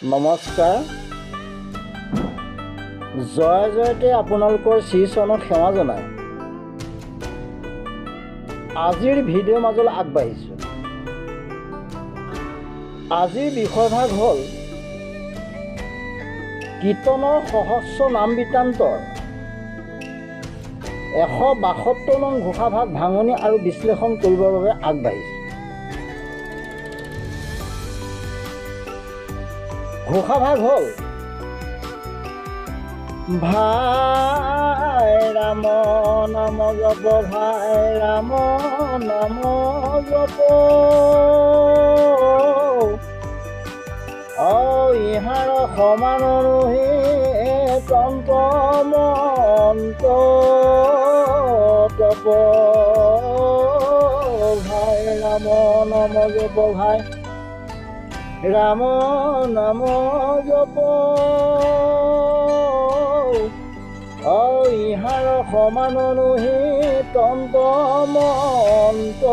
নমস্কাৰ। জয় জয়তে আপোনালোকৰ শ্ৰীচৰণত সেৱা জনাই আজিৰ ভিডিঅ'ৰ মাজলৈ আগবাঢ়িছোঁ। আজিৰ বিষয়ভাগ হ'ল কীৰ্তনৰ সহস্ৰ নাম বৃত্তান্তৰ 172 নং ঘোষাভাগ ভাঙনি আৰু বিশ্লেষণ কৰিবৰ বাবে আগবাঢ়িছোঁ। ঘোষাভাগ হ'ল ভাই ৰাম নাম জপ, ভাই ৰাম নাম জপ, ইহাৰ সমান নুহি তন্ত্ৰ মন্ত্ৰ তপ, ভাই ৰাম নাম জপ, ভাই ৰাম নাম জপ, ইহাৰ সমান নুহি তন্ত্ৰ মন্ত্ৰ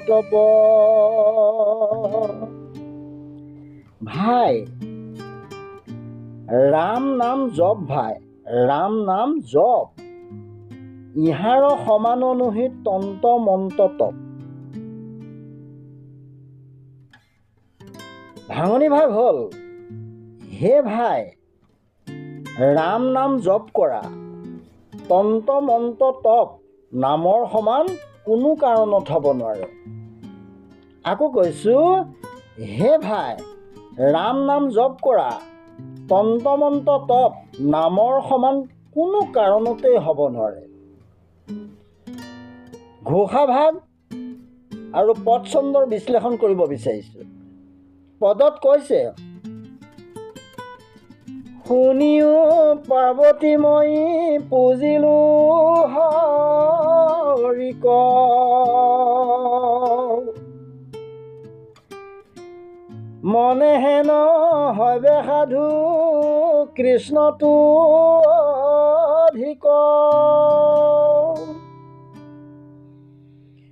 তপ। ভাই ৰাম নাম জপ, ভাই ৰাম নাম জপ, ইহাৰ সমান নুহি তন্ত্ৰ মন্ত্ৰ তপ। ভাঙনি ভাগ হ'ল হে ভাই ৰাম নাম জপ কৰা, তন্ত্ৰ মন্ত্ৰ তপ নামৰ সমান কোনো কাৰণত হ'ব নোৱাৰে। আকৌ কৈছোঁ, হে ভাই ৰাম নাম জপ কৰা, তন্ত্ৰ মন্ত্ৰ তপ নামৰ সমান কোনো কাৰণতেই হ'ব নোৱাৰে। ঘোষাভাগ আৰু পদছন্দৰ বিশ্লেষণ কৰিব বিচাৰিছোঁ। পদত কৈছে, শুনিও পাৰ্বতী মই পুজিলো হৰিক, মনে হেন হবে সাধু কৃষ্ণটো অধিক,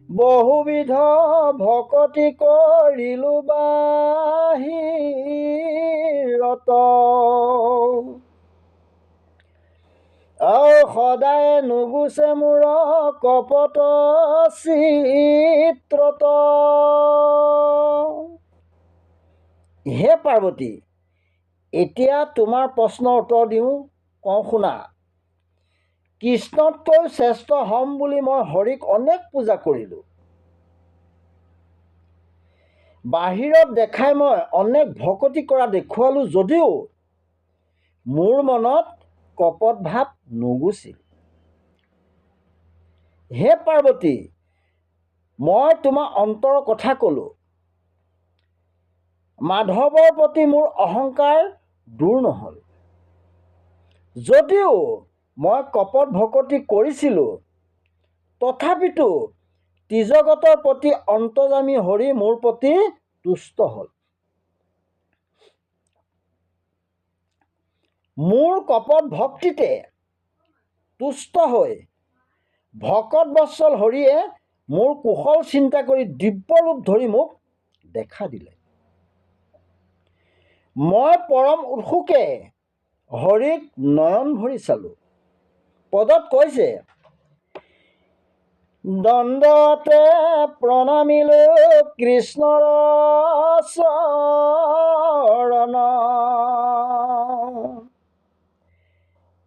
বহুবিধ ভকতি কৰিলো বাহিৰত, সদায় নুগুচে মোৰ কপট চিত্ৰত। হে পাৰ্বতী, এতিয়া তোমাৰ প্ৰশ্নৰ উত্তৰ দিওঁ, কওঁ শুনা। কৃষ্ণতকৈ শ্ৰেষ্ঠ হ'ম বুলি মই হৰিক অনেক পূজা কৰিলোঁ। বাহিৰত দেখাই মই অনেক ভকতি কৰা দেখুৱালোঁ যদিও মোৰ মনত কপট ভাৱ নুগুচিল। হে পাৰ্বতী, মই তোমাৰ অন্তৰৰ কথা ক'লোঁ। মাধৱৰ প্ৰতি মোৰ অহংকাৰ দূৰ নহ'ল। যদিও মই কপট ভকতি কৰিছিলোঁ, তথাপিতো ত্ৰিজগতৰ প্ৰতি অন্তৰ্যামী হৰি মোৰ প্ৰতি তুষ্ট হ'ল। মোৰ কপট ভক্তিতে তুষ্ট হৈ ভকত বৎসল হৰিয়ে মোৰ কুশল চিন্তা কৰি দিব্য ৰূপ ধৰি মোক দেখা দিলে। মই পৰম উৎসুকে হৰিক নয়ন ভৰি চালোঁ। পদত কৈছে, দণ্ডতে প্ৰণামিলো কৃষ্ণৰ চৰণ,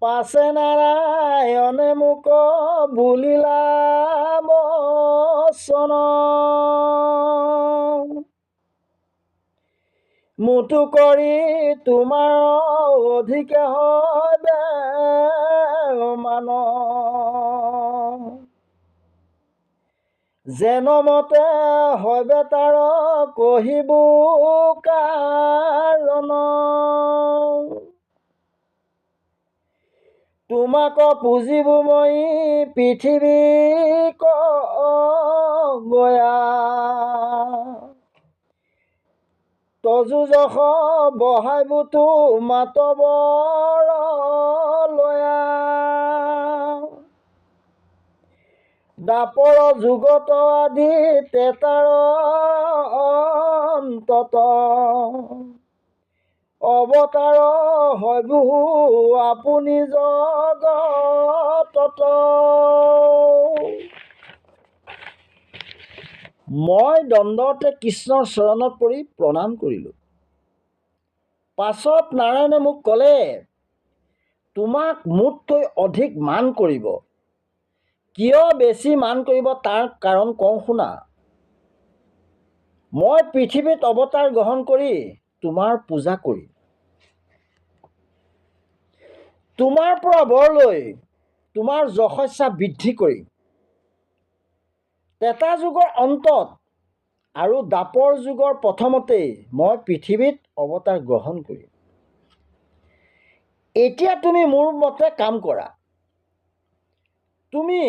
পাছে নাৰায়ণে মোক বুলিলা বচন, মুটু কৰি তোমাৰ অধিকে হয় মান, যেন মতে হয় তাৰ কহিব কাৰণ, তোমাক পুজিব মই পৃথিৱীক গয়া, তজু যশ বহাইবতো মাতবৰ লয়া, দাপৰ যুগত আদি তেতাৰ অন্তত, অৱতাৰ হয় বহু আপুনি জগতত। মই দণ্ডতে কৃষ্ণৰ চৰণত পৰি প্ৰণাম কৰিলোঁ। পাছত নাৰায়ণে মোক ক'লে, তোমাক মোতকৈ অধিক মান কৰিব। কিয় বেছি মান কৰিব তাৰ কাৰণ কওঁ শুনা। মই পৃথিৱীত অৱতাৰ গ্ৰহণ কৰি তোমাৰ পূজা কৰি তোমাৰ পৰা বৰ লৈ তোমাৰ যশস্যা বৃদ্ধি কৰি ত্ৰেতা যুগৰ অন্তত আৰু দ্বাপৰ যুগৰ প্ৰথমতেই মই পৃথিৱীত অৱতাৰ গ্ৰহণ কৰিম। এতিয়া তুমি মোৰ মতে কাম কৰা। তুমি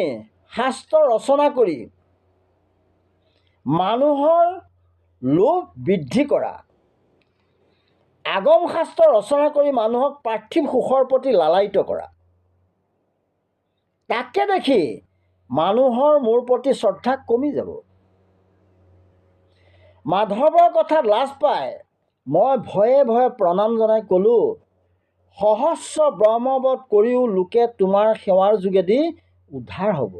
শাস্ত্ৰ ৰচনা কৰি মানুহৰ লোভ বৃদ্ধি কৰা। আগম শাস্ত্ৰ ৰচনা কৰি মানুহক পাৰ্থিৱ সুখৰ প্ৰতি লালায়িত কৰা। তাকে দেখি মানুহৰ মোৰ প্ৰতি শ্ৰদ্ধা কমি যাব। মাধৱৰ কথাত লাজ পাই মই ভয়ে ভয়ে প্ৰণাম জনাই ক'লোঁ, সহস্ৰ ব্ৰহ্মবধ কৰিও লোকে তোমাৰ সেৱাৰ যোগেদি উদ্ধাৰ হ'ব।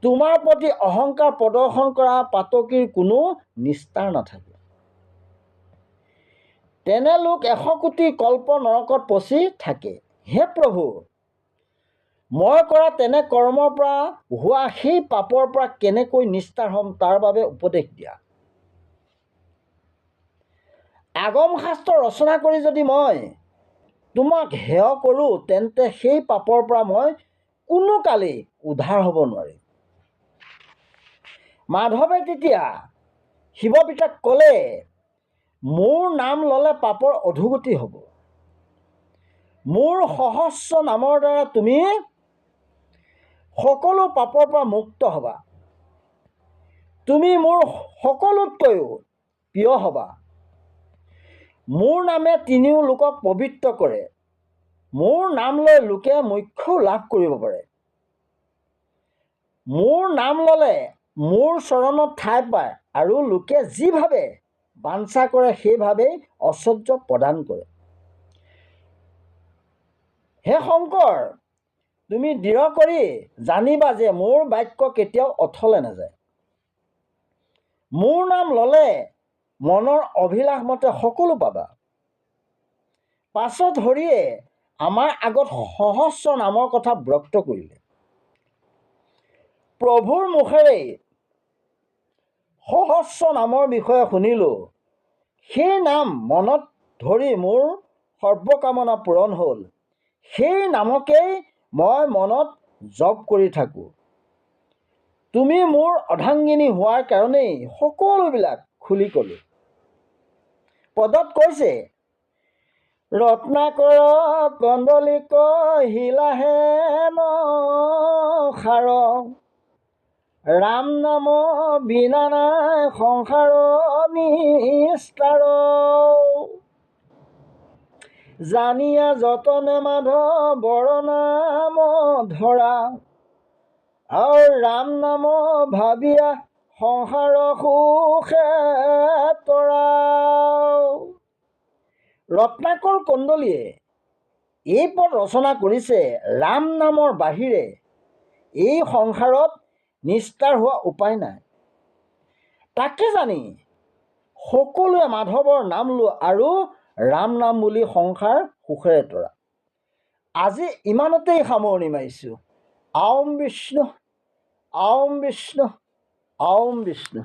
তোমাৰ প্ৰতি অহংকাৰ প্ৰদৰ্শন কৰা পাতকীৰ কোনো নিস্তাৰ নাথাকে। তেনে লোক 100 কোটি কল্প নৰকত পচি থাকে। হে প্ৰভু, মই কৰা তেনে কৰ্মৰ পৰা হোৱা সেই পাপৰ পৰা কেনেকৈ নিস্তাৰ হ'ম তাৰ বাবে উপদেশ দিয়া। আগম শাস্ত্ৰ ৰচনা কৰি যদি মই তোমাক হেয় কৰোঁ, তেন্তে সেই পাপৰ পৰা মই কোনো কালেই উদ্ধাৰ হ'ব নোৱাৰিম। মাধৱে তেতিয়া শিৱপিতাক ক'লে, মোৰ নাম ল'লে পাপৰ অধোগতি হ'ব। মোৰ সহস্ৰ নামৰ দ্বাৰা তুমি সকলো পাপৰ পৰা মুক্ত হ'বা। তুমি মোৰ সকলোতকৈও প্ৰিয় হ'বা। মোৰ নামে তিনিও লোকক পবিত্ৰ কৰে। মোৰ নাম লৈ লোকে মোক্ষও লাভ কৰিব পাৰে। মোৰ নাম ল'লে মোৰ চৰণত ঠাই পায় আৰু লোকে যিভাৱে বাঞ্ছা কৰে সেইভাৱেই ঐশ্বৰ্য প্ৰদান কৰে। হে শংকৰ, তুমি দৃঢ় কৰি জানিবা যে মোৰ বাক্য কেতিয়াও অথলে নাযায়। মোৰ নাম ল'লে মনৰ অভিলাষ মতে সকলো পাবা। পাছত হৰিয়ে আমাৰ আগত সহস্ৰ নামৰ কথা ব্যক্ত কৰিলে। প্ৰভুৰ মুখেৰে সহস্ৰ নামৰ বিষয়ে শুনিলোঁ। সেই নাম মনত ধৰি মোৰ সৰ্বকামনা পূৰণ হ'ল। সেই নামকেই মই মনত জপ কৰি থাকোঁ। তুমি মোৰ অৰ্ধাংগিনী হোৱাৰ কাৰণেই সকলোবিলাক খুলি ক'লোঁ। পদত কৈছে, ৰত্নাকৰ কন্দলিক শিলাহেন সাৰ, ৰাম নাম বিনা নাই সংসাৰ নিস্তাৰ। জানিয়া যতনে মাধৱৰ নাম ধৰা, আৰু ৰাম নাম ভাবিয়া সংসাৰ সুখে তৰা। ৰত্নাকৰ কন্দলীয়ে এই পদ ৰচনা কৰিছে। ৰাম নামৰ বাহিৰে এই সংসাৰত নিস্তাৰ হোৱা উপায় নাই। তাকে জানি সকলোৱে মাধৱৰ নাম লোৱা আৰু ৰাম নাম বুলি সংসাৰ সুখেৰে তৰা। আজি ইমানতেই সামৰণি মাৰিছোঁ। ॐ विष्णु ॐ विष्णु ॐ विष्णु।